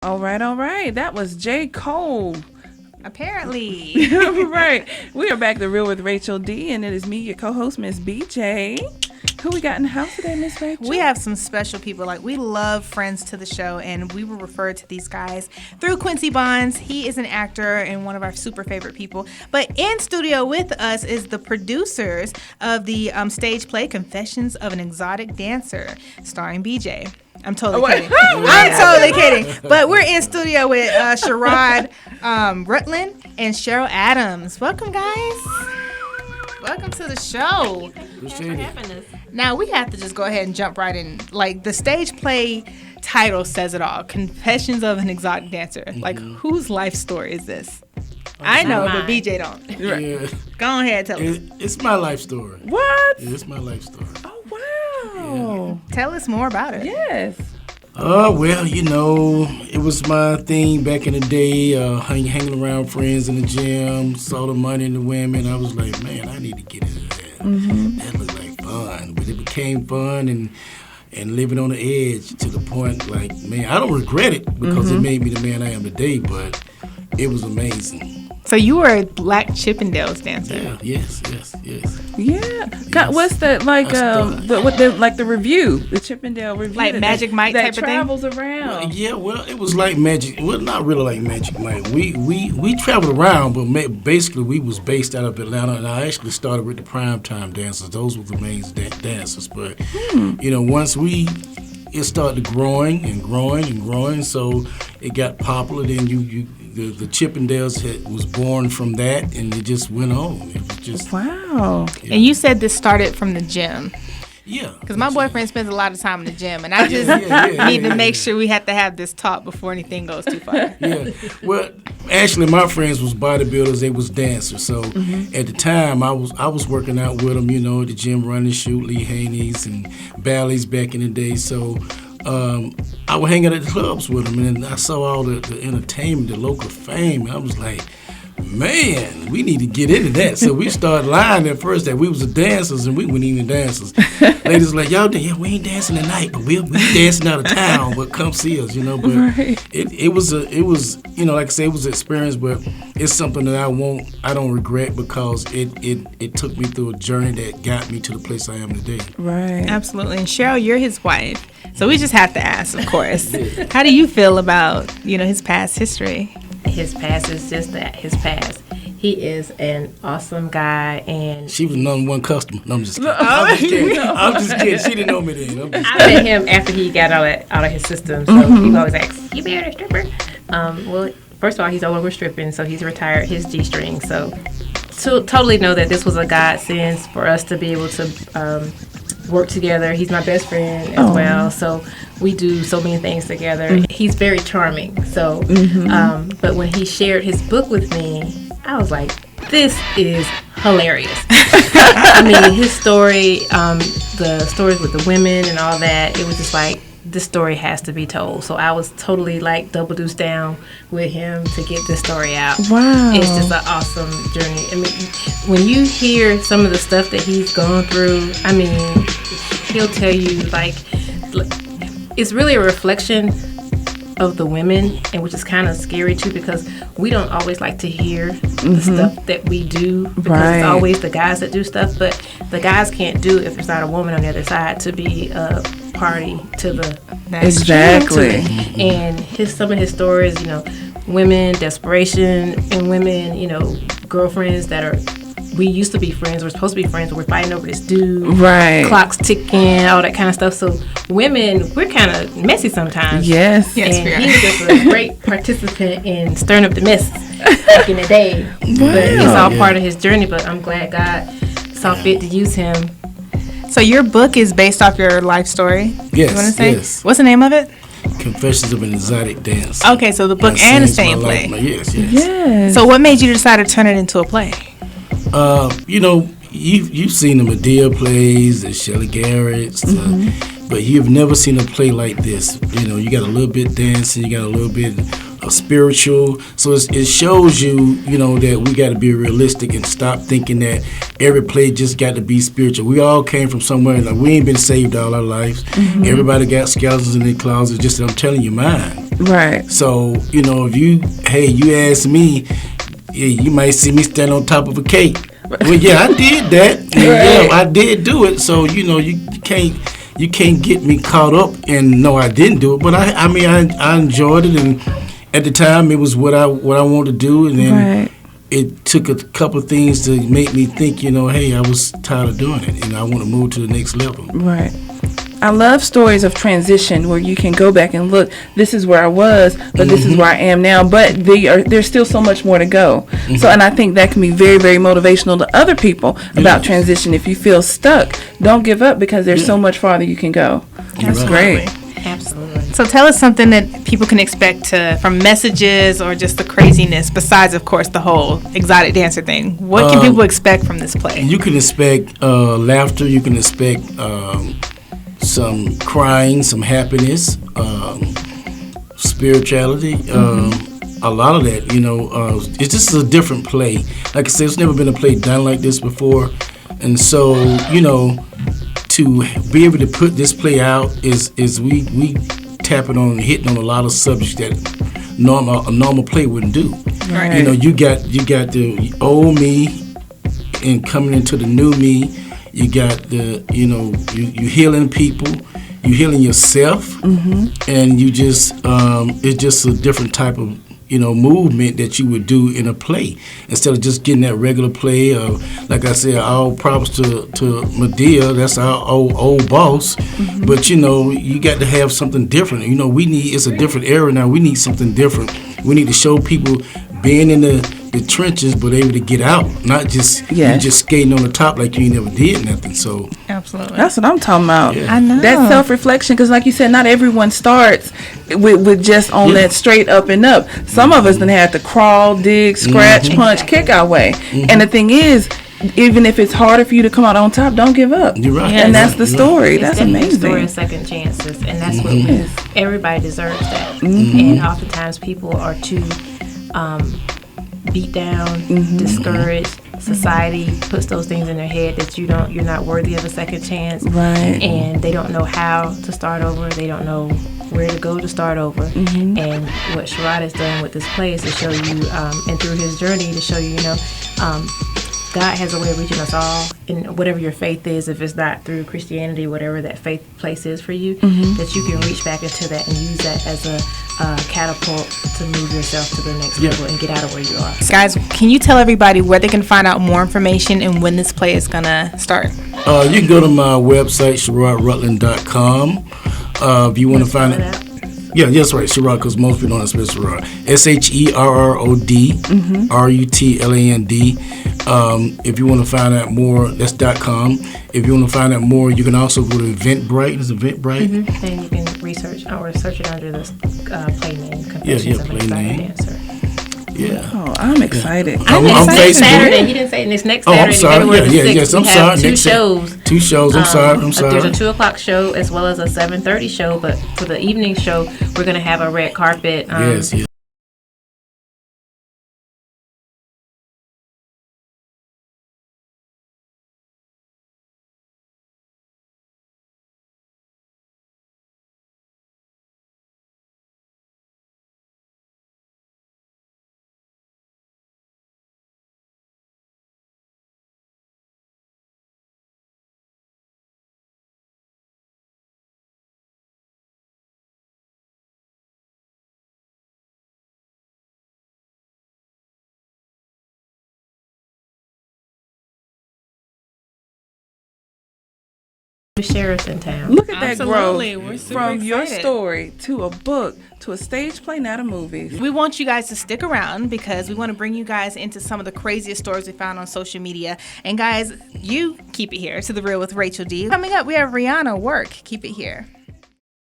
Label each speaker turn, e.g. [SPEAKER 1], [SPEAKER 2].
[SPEAKER 1] All right. That was J. Cole.
[SPEAKER 2] Apparently.
[SPEAKER 1] Right. We are back to Real with Rachel D, and it is me, your co-host, Miss BJ. Who we got in the house today, Miss Rachel?
[SPEAKER 2] We have some special people. Like, we love friends to the show, and we will refer to these guys through Quincy Bonds. He is an actor and one of our super favorite people. But in studio with us is the producers of the stage play Confessions of an Exotic Dancer, starring BJ. I'm totally kidding. I'm totally kidding. But we're in studio with Sherrod Rutland and Cheryl Adams. Welcome, guys. Welcome to the show.
[SPEAKER 3] Thanks for having us.
[SPEAKER 2] Now, we have to just go ahead and jump right in. Like, the stage play title says it all. Confessions of an Exotic Dancer. Mm-hmm. Like, whose life story is this? I know, but BJ don't.
[SPEAKER 3] Yeah.
[SPEAKER 2] Go ahead, tell us.
[SPEAKER 3] It's my life story.
[SPEAKER 1] What?
[SPEAKER 3] Yeah, it's my life story.
[SPEAKER 1] Oh, wow.
[SPEAKER 2] Yeah. Tell us more about it.
[SPEAKER 1] Yes.
[SPEAKER 3] Well, it was my thing back in the day, hanging around friends in the gym, saw the money and the women. I was like, man, I need to get into that. Mm-hmm. That looked like fun. But it became fun and living on the edge to the point, like, man, I don't regret it because it made me the man I am today, but it was amazing.
[SPEAKER 2] So you were a Black Chippendales dancer.
[SPEAKER 3] Yeah, yes.
[SPEAKER 1] Yeah. God, what's that like? The review, the Chippendale review,
[SPEAKER 2] like Magic Mike type of thing.
[SPEAKER 1] That travels around.
[SPEAKER 3] It was like Magic. Well, not really like Magic Mike. We traveled around, but basically we was based out of Atlanta, and I actually started with the primetime dancers. Those were the main dancers. But once it started growing and growing and growing, so it got popular. Then the Chippendales was born from that, and it just went on. It was just
[SPEAKER 1] wow.
[SPEAKER 2] Yeah. And you said this started from the gym.
[SPEAKER 3] Yeah.
[SPEAKER 2] Because my boyfriend spends a lot of time in the gym, and I just need to make sure we have to have this talk before anything goes too far.
[SPEAKER 3] Yeah. Well, actually, my friends was bodybuilders. They was dancers. So at the time, I was working out with them, at the gym, running, shoot, Lee Haney's and Bally's back in the day. So I would hang out at the clubs with them, and then I saw all the entertainment, the local fame, and I was like, man, we need to get into that. So we started lying at first that we was the dancers, and we weren't even dancers. Ladies were like, y'all, we ain't dancing tonight, but we dancing out of town, but come see us, But
[SPEAKER 1] right.
[SPEAKER 3] it was like I say, it was an experience, but it's something that I don't regret because it took me through a journey that got me to the place I am today.
[SPEAKER 1] Right.
[SPEAKER 2] Absolutely. And Cheryl, you're his wife. So we just have to ask, of course, how do you feel about, his past history?
[SPEAKER 4] His past is just that, his past. He is an awesome guy, and
[SPEAKER 3] she was number one customer. No, I'm just kidding. I'm just kidding. She didn't know me then.
[SPEAKER 4] I met him after he got out of his system, so he always asks, "You married a stripper?" Well, first of all, he's no longer stripping, so he's retired his G-string. So to totally know that this was a godsend for us to be able to work together. He's my best friend as well, so we do so many things together. He's very charming. So, but when he shared his book with me, I was like, this is hilarious. I mean, his story, the stories with the women and all that, it was just like, this story has to be told. So I was totally like double deuce down with him to get this story out.
[SPEAKER 1] Wow.
[SPEAKER 4] It's just an awesome journey. I mean, when you hear some of the stuff that he's gone through, I mean, he'll tell you, like, it's really a reflection of the women, and which is kind of scary too, because we don't always like to hear the stuff that we do, because it's always the guys that do stuff, but the guys can't do it if there's not a woman on the other side to be a party to the
[SPEAKER 1] exactly.
[SPEAKER 4] And some of his stories, women, desperation, and women, girlfriends that are, we used to be friends, we're supposed to be friends, but we're fighting over this dude.
[SPEAKER 1] Right.
[SPEAKER 4] Clocks ticking, all that kind of stuff. So women, we're kind of messy sometimes.
[SPEAKER 1] Yes.
[SPEAKER 4] And he was just a great participant in stirring up the mess back in the day. Wow. But it's all part of his journey, but I'm glad God saw fit to use him.
[SPEAKER 2] So your book is based off your life story?
[SPEAKER 3] Yes,
[SPEAKER 2] you want to say?
[SPEAKER 3] Yes.
[SPEAKER 2] What's the name of it?
[SPEAKER 3] Confessions of an Exotic Dancer.
[SPEAKER 2] Okay, so the book and the same play.
[SPEAKER 3] Yes.
[SPEAKER 2] So what made you decide to turn it into a play?
[SPEAKER 3] You've seen the Medea plays, the Shelley Garrett's, but you've never seen a play like this. You got a little bit dancing, you got a little bit of spiritual. So it shows you, that we got to be realistic and stop thinking that every play just got to be spiritual. We all came from somewhere, like we ain't been saved all our lives. Everybody got skeletons in their closets, just I'm telling you mine.
[SPEAKER 1] Right.
[SPEAKER 3] So, if you ask me, you might see me stand on top of a cake. Well, yeah, I did that. And
[SPEAKER 1] Right.
[SPEAKER 3] yeah, I did do it. So, you can't get me caught up and no, I didn't do it. But I enjoyed it, and at the time it was what I wanted to do, and then
[SPEAKER 1] Right.
[SPEAKER 3] it took a couple of things to make me think, hey, I was tired of doing it, and I want to move to the next level.
[SPEAKER 1] Right. I love stories of transition where you can go back and look, this is where I was, but this is where I am now, but there's still so much more to go. So, and I think that can be very, very motivational to other people about transition. If you feel stuck, don't give up, because there's so much farther you can go. That's great.
[SPEAKER 4] Absolutely.
[SPEAKER 2] So tell us something that people can expect from messages or just the craziness, besides, of course, the whole exotic dancer thing. What can people expect from this play?
[SPEAKER 3] You can expect laughter. You can expect some crying, some happiness, spirituality. A lot of that, it's just a different play. Like I said, it's never been a play done like this before. And so, to be able to put this play out is we tapping on and hitting on a lot of subjects that a normal play wouldn't do.
[SPEAKER 1] Right.
[SPEAKER 3] You got the old me and coming into the new me. You got the you healing people, you healing yourself, and you just it's just a different type of movement that you would do in a play instead of just getting that regular play. Like I said, all props to Medea. That's our old boss. But you got to have something different. It's a different era now. We need something different. We need to show people being in the trenches, but able to get out, not just you just skating on the top like you never did nothing. So
[SPEAKER 2] Absolutely.
[SPEAKER 1] That's what I'm talking about.
[SPEAKER 3] Yeah.
[SPEAKER 2] I know.
[SPEAKER 1] That self-reflection, because like you said, not everyone starts with just on that straight up and up. Some of us then had to crawl, dig, scratch, punch, kick our way. And the thing is, even if it's harder for you to come out on top, don't give up.
[SPEAKER 3] you're right.
[SPEAKER 1] And that's the
[SPEAKER 3] You're
[SPEAKER 1] story.
[SPEAKER 4] It's
[SPEAKER 1] That's
[SPEAKER 4] definitely a story
[SPEAKER 1] amazing.
[SPEAKER 4] of second chances, and that's what everybody deserves that. And oftentimes people are too beat down, discouraged. Society puts those things in their head that you're not worthy of a second chance,
[SPEAKER 1] Right.
[SPEAKER 4] and they don't know how to start over. They don't know where to go to start over. And what Sherrod has done with this play is to show you, and through his journey, to show you, God has a way of reaching us all, in whatever your faith is. If it's not through Christianity, whatever that faith place is for you, that you can reach back into that and use that as a catapult to move yourself to the next level and get out of where you are.
[SPEAKER 2] Guys, can you tell everybody where they can find out more information and when this play is going to start?
[SPEAKER 3] You can go to my website, SherrodRutland.com. If you want to find it. Yeah, that's right, Sherrod, because most people don't spell Sherrod. SHERROD RUTLAND. If you want to find out more, that's .com. If you want to find out more, you can also go to Eventbrite. Is Eventbrite?
[SPEAKER 4] And you can research or search it under the play name,
[SPEAKER 3] Yeah,
[SPEAKER 4] Confessions of an
[SPEAKER 3] play
[SPEAKER 4] Exotic
[SPEAKER 3] name.
[SPEAKER 4] Dancer.
[SPEAKER 3] Yeah.
[SPEAKER 1] Oh, I'm excited.
[SPEAKER 3] I'm
[SPEAKER 4] Next
[SPEAKER 3] Facebook.
[SPEAKER 4] Saturday, he didn't say this next
[SPEAKER 3] Oh, I'm
[SPEAKER 4] Saturday,
[SPEAKER 3] sorry.
[SPEAKER 4] February the 6th,
[SPEAKER 3] Yes, I'm
[SPEAKER 4] we have
[SPEAKER 3] sorry.
[SPEAKER 4] two
[SPEAKER 3] Next
[SPEAKER 4] shows.
[SPEAKER 3] Two shows. I'm sorry.
[SPEAKER 4] There's a 2:00 show as well as a 7:30 show, but for the evening show, we're going to have a red carpet.
[SPEAKER 3] Yes.
[SPEAKER 4] Sheriff's in town.
[SPEAKER 1] Look at that
[SPEAKER 2] Absolutely.
[SPEAKER 1] growth
[SPEAKER 2] We're super
[SPEAKER 1] from your
[SPEAKER 2] excited.
[SPEAKER 1] story to a book to a stage play, now to movies.
[SPEAKER 2] We want you guys to stick around because we want to bring you guys into some of the craziest stories we found on social media. And guys, you keep it here to The Real with Rachel D. Coming up, we have Rihanna Work. Keep it here.